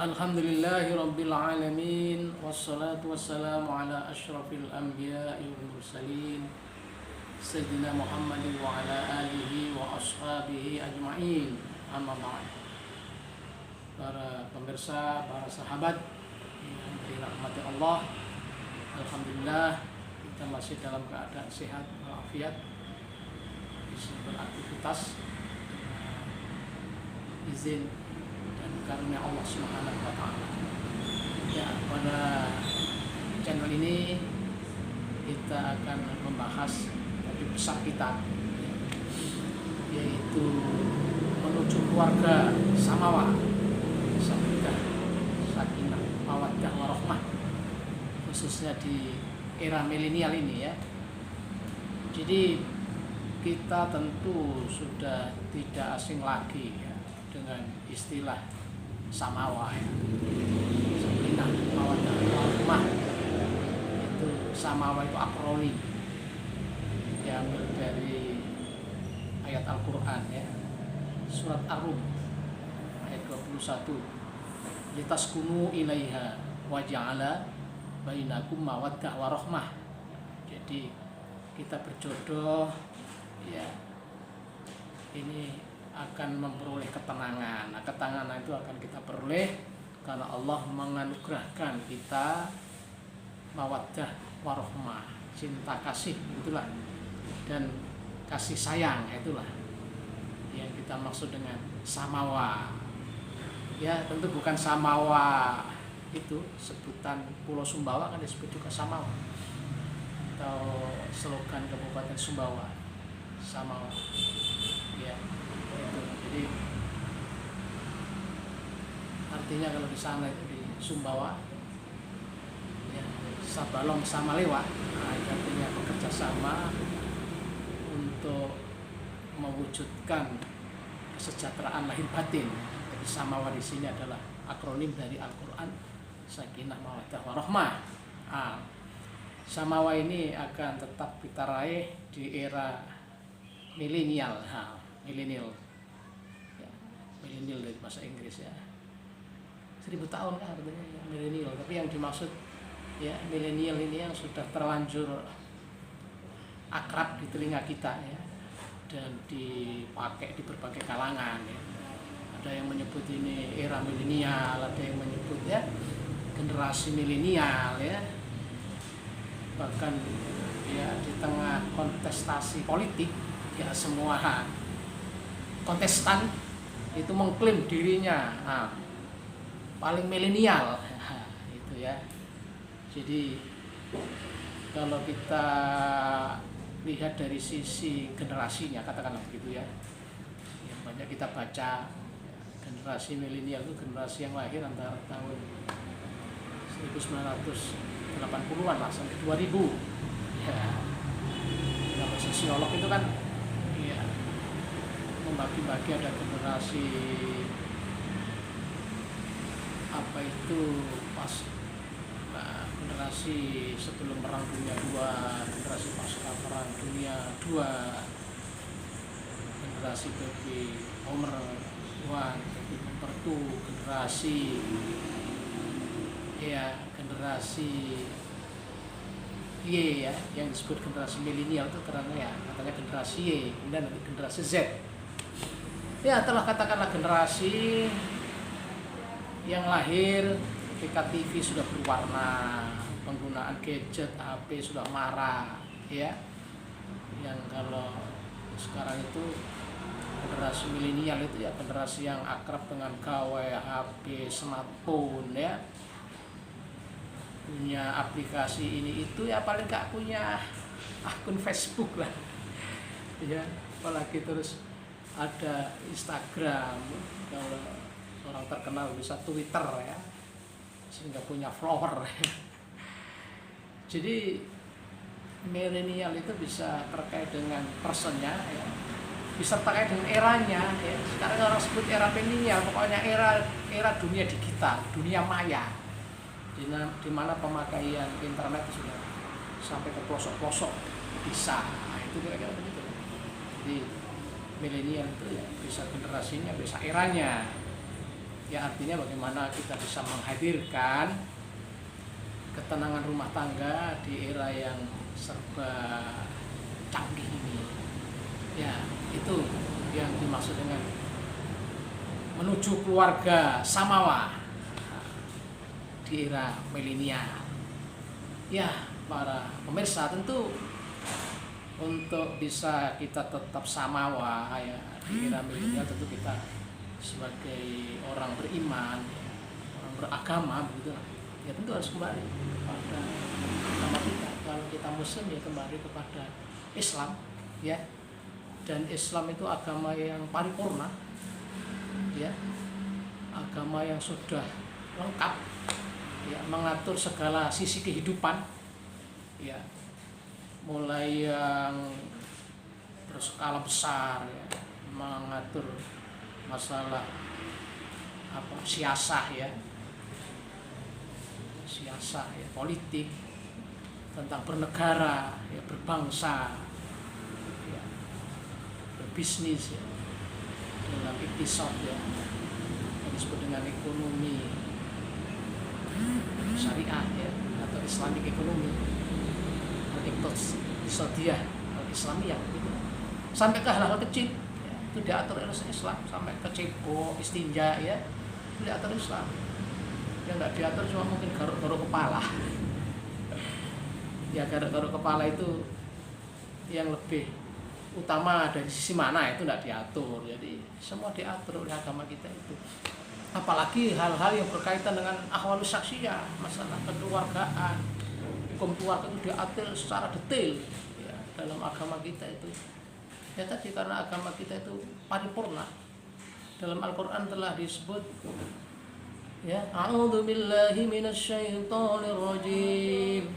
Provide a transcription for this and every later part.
Alhamdulillahi Rabbil Alamin. Wassalatu wassalamu ala ashrafil anbiya'i wal mursalin Sayyidina Muhammadin wa ala alihi wa ashabihi ajma'in. Amma ba'd. Para pemirsa, para sahabat yang dirahmati Allah, alhamdulillah kita masih dalam keadaan sehat walafiat, bisa beraktivitas izin dan karunia Allah Subhanahu wa taala. Ya, pada channel ini kita akan membahas topik besar kita, yaitu menuju keluarga samawa, sakinah, mawaddah warahmah, khususnya di era milenial ini ya. Jadi kita tentu sudah tidak asing lagi ya dengan istilah samawa ya. Sakinah, mawaddah warahmah. Itu samawa itu akronim diambil dari ayat Al-Qur'an ya. Surat Ar-Rum ayat 21. Litaskunu ilaiha wa ja'ala bainakum mawaddah warahmah. Jadi kita berjodoh ya, ini akan memperoleh ketenangan. Nah, ketenangan itu akan kita peroleh karena Allah menganugerahkan kita mawaddah warahmah, cinta kasih itulah, dan kasih sayang itulah yang kita maksud dengan samawa. Ya, tentu bukan samawa itu sebutan Pulau Sumbawa, kan disebut juga samawa, atau slogan Kabupaten Sumbawa, samawa ya itu. Jadi artinya kalau di sana itu di Sumbawa ya, sabalong sama lewat, nah, itu artinya bekerja sama untuk mewujudkan kesejahteraan lahir batin. Jadi samawa di sini adalah akronim dari Al-Qur'an, sakinah, mawaddah warahmah. Nah, samawa ini akan tetap kita raih di era milenial. Milenial ya, milenial dari bahasa Inggris ya, 1000 tahun kan artinya ya, milenial. Tapi yang dimaksud ya milenial ini yang sudah terlanjur akrab di telinga kita ya, dan dipakai di berbagai kalangan ya. Ada yang menyebut ini era milenial, ada yang menyebut ya generasi milenial ya. Bahkan ya di tengah kontestasi politik ya, semua kontestan itu mengklaim dirinya paling milenial itu ya. Jadi kalau kita lihat dari sisi generasinya, katakanlah begitu ya, yang banyak kita baca, generasi milenial itu generasi yang lahir antara tahun 1980-an lah sampai 2000 ya. Kalau sosiolog itu kan ya membagi-bagi, ada generasi apa itu pas generasi sebelum perang dunia II, generasi pasca perang dunia II, generasi baby boomer 1, baby boomer 2, generasi ya generasi Y ya, yang disebut generasi milenial itu karena ya katanya generasi Y, kemudian generasi Z. Ya, telah katakanlah generasi yang lahir ketika TV sudah berwarna, penggunaan gadget, HP sudah marak ya. Yang kalau sekarang itu generasi milenial itu ya generasi yang akrab dengan gawai, HP, smartphone ya, punya aplikasi ini itu ya, paling gak punya akun Facebook lah ya, apalagi terus ada Instagram, kalau orang terkenal bisa Twitter ya, sehingga punya follower ya. Jadi milenial itu bisa terkait dengan personnya ya, bisa terkait dengan eranya ya. Sekarang orang sebut era milenial, pokoknya era dunia digital, dunia maya, di mana pemakaian internet sudah sampai ke pelosok-pelosok bisa. Nah, itu kira-kira begitu. Jadi milenial itu ya bisa generasinya, bisa eranya. Ya artinya bagaimana kita bisa menghadirkan ketenangan rumah tangga di era yang serba canggih ini. Ya, itu yang dimaksud dengan menuju keluarga samawa di era milenial. Ya, para pemirsa, tentu untuk bisa kita tetap samawa ya di era milenial, tentu kita sebagai orang beriman, orang beragama begitu, ya tentu harus kembali kepada agama kita. Kalau kita muslim ya kembali kepada Islam ya. Dan Islam itu agama yang paripurna ya, agama yang sudah lengkap ya, mengatur segala sisi kehidupan ya, mulai yang berskala besar ya, mengatur masalah siasah ya, politik, tentang bernegara ya, berbangsa ya, berbisnis ya, dalam iktisad ya, yang disebut dengan ekonomi syariah ya, atau Islamic ekonomi, iktisadiyah Islamiyah gitu. Sampai ke hal-hal kecil ya, itu diatur oleh Islam, sampai ke cebok, istinja ya, itu diatur Islam. Yang nggak diatur cuma mungkin garuk-garuk kepala. Ya garuk-garuk kepala itu yang lebih utama dari sisi mana itu tidak diatur. Jadi semua diatur oleh agama kita itu. Apalagi hal-hal yang berkaitan dengan ahwalus syaksiyah, masalah kekeluargaan, hukum keluarga itu diatur secara detail ya, dalam agama kita itu. Ya tadi karena agama kita itu paripurna. Dalam Al-Quran telah disebut ya, a'udzu billahi minasyaitonir rajim.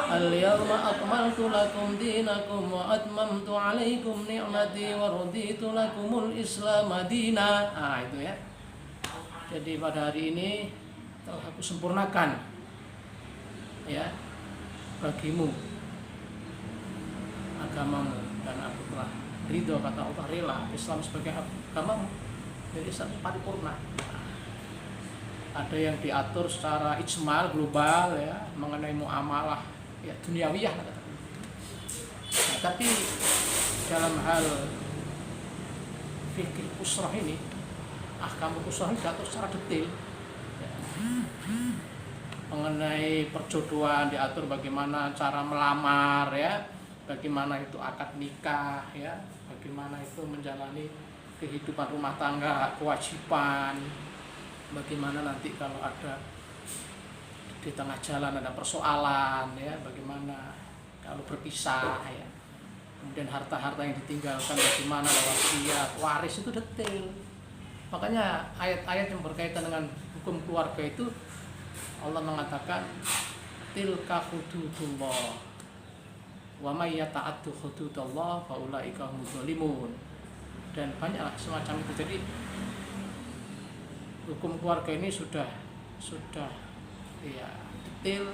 Al-yawma akmaltu lakum dinakum wa atmamtu 'alaikum ni'mati wa raditu lakumul Islam madina. Itu ya. Jadi pada hari ini telah aku sempurnakan ya bagimu agamamu, dan aku telah ridho, kata Allah, rela Islam sebagai agamamu. Jadi Islam paripurna. Ada yang diatur secara ijmal global ya, mengenai muamalah ya duniawiyah. Nah, tapi dalam hal fikih usrah ini, ahkam usrah ini diatur secara detail ya. Mengenai perjodohan diatur bagaimana cara melamar ya, bagaimana itu akad nikah ya, bagaimana itu menjalani kehidupan rumah tangga, kewajiban, bagaimana nanti kalau ada di tengah jalan ada persoalan ya, bagaimana kalau berpisah ya, kemudian harta-harta yang ditinggalkan bagaimana, wasiat, waris, itu detail. Makanya ayat-ayat yang berkaitan dengan hukum keluarga itu Allah mengatakan tilka hududullah wa may yata'addu hududallah fa ulaika humuz zalimun, dan banyaklah semacam itu. Jadi hukum keluarga ini sudah ya detail,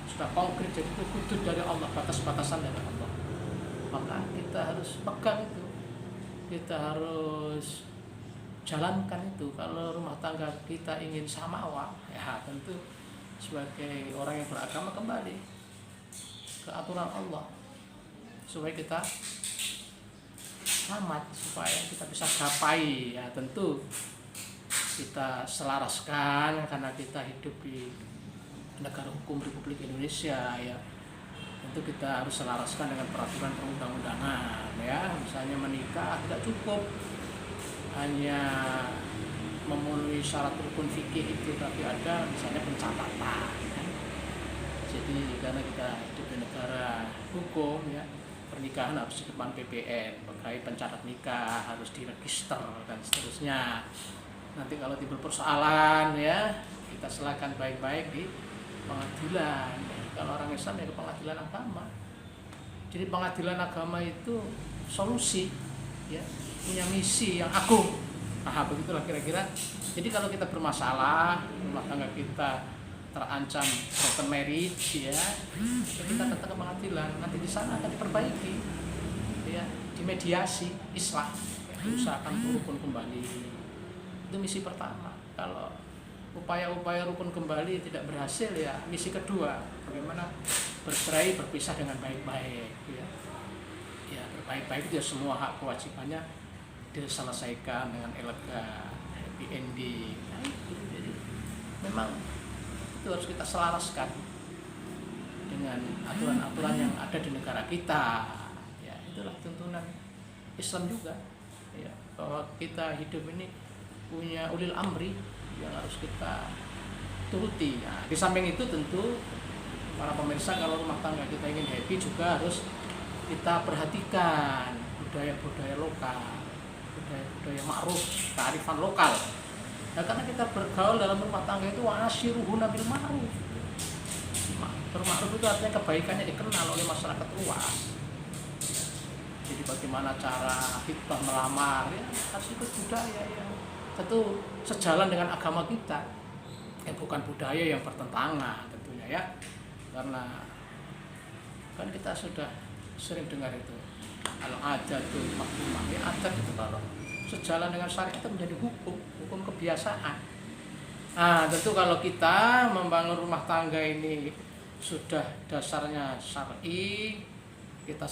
sudah konkret. Jadi itu hudud dari Allah, batas-batasan dari Allah. Maka kita harus pegang itu, kita harus jalankan itu. Kalau rumah tangga kita ingin samawa, ya tentu sebagai orang yang beragama kembali ke aturan Allah supaya kita selamat, supaya kita bisa gapai. Ya tentu kita selaraskan karena kita hidup di negara hukum Republik Indonesia ya, tentu kita harus selaraskan dengan peraturan perundang-undangan ya. Misalnya menikah tidak cukup hanya memenuhi syarat rukun fikih itu, tapi ada misalnya pencatatan ya. Jadi karena kita hidup di negara hukum ya, pernikahan harus di depan PPN, pegawai pencatat nikah harus diregister dan seterusnya. Nanti kalau timbul persoalan ya, kita silakan baik-baik di pengadilan. Kalau orang Islam ya ke pengadilan agama. Jadi pengadilan agama itu solusi ya, punya misi yang agung. Nah begitulah kira-kira. Jadi kalau kita bermasalah, rumah tangga kita terancam broken marriage ya, kita datang ke pengadilan. Nanti di sana akan diperbaiki ya, dimediasi, islah ya, diusahakan rukun kembali. Itu misi pertama. kalau upaya-upaya rukun kembali tidak berhasil, ya misi kedua bagaimana bercerai berpisah dengan baik-baik, ya. Ya berbaik-baik itu ya semua hak kewajibannya diselesaikan dengan elegan, happy ending. Nah, itu. Jadi memang itu harus kita selaraskan dengan aturan-aturan yang ada di negara kita. Ya itulah tuntunan Islam juga, ya, bahwa kita hidup ini punya ulil amri yang harus kita turuti. Nah, di samping itu tentu para pemirsa, kalau rumah tangga kita ingin happy juga harus kita perhatikan budaya-budaya lokal, budaya-budaya ma'ruf, kearifan lokal. Nah, karena kita bergaul dalam rumah tangga itu wa'asyiruhunna bil ma'ruf. Berma'ruf itu artinya kebaikannya dikenal oleh masyarakat luas. Jadi bagaimana cara kita melamar, ya harus ikut budaya yang tentu sejalan dengan agama kita, bukan budaya yang bertentangan tentunya, ya. Karena kan kita sudah sering dengar itu al-adatul mahkumah, ya, adat itu kalau sejalan dengan syariat itu menjadi hukum kebiasaan. Nah, tentu kalau kita membangun rumah tangga ini sudah dasarnya syar'i, kita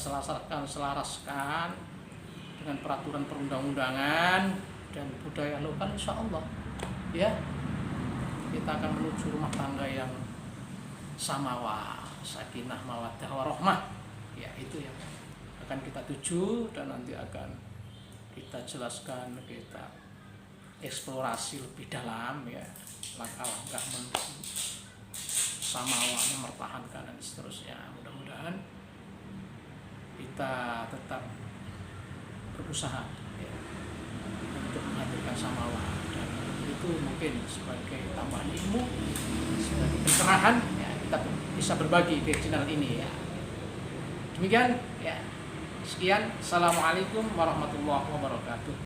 selaraskan dengan peraturan perundang-undangan dan budaya lokal, insya Allah, ya, kita akan menuju rumah tangga yang samawah, sakinah, mawaddah, warahmah. Ya itu yang akan kita tuju dan nanti akan kita jelaskan, kita eksplorasi lebih dalam, ya, langkah-langkah menuju samawah, mempertahankan dan seterusnya. Mudah-mudahan kita tetap berusaha, ya, untuk menghadirkan samawah, dan itu mungkin sebagai tambahan ilmu, sebagai pencerahan, ya, kita bisa berbagi di channel ini, ya. Demikian, ya. Sekian. Assalamualaikum warahmatullahi wabarakatuh.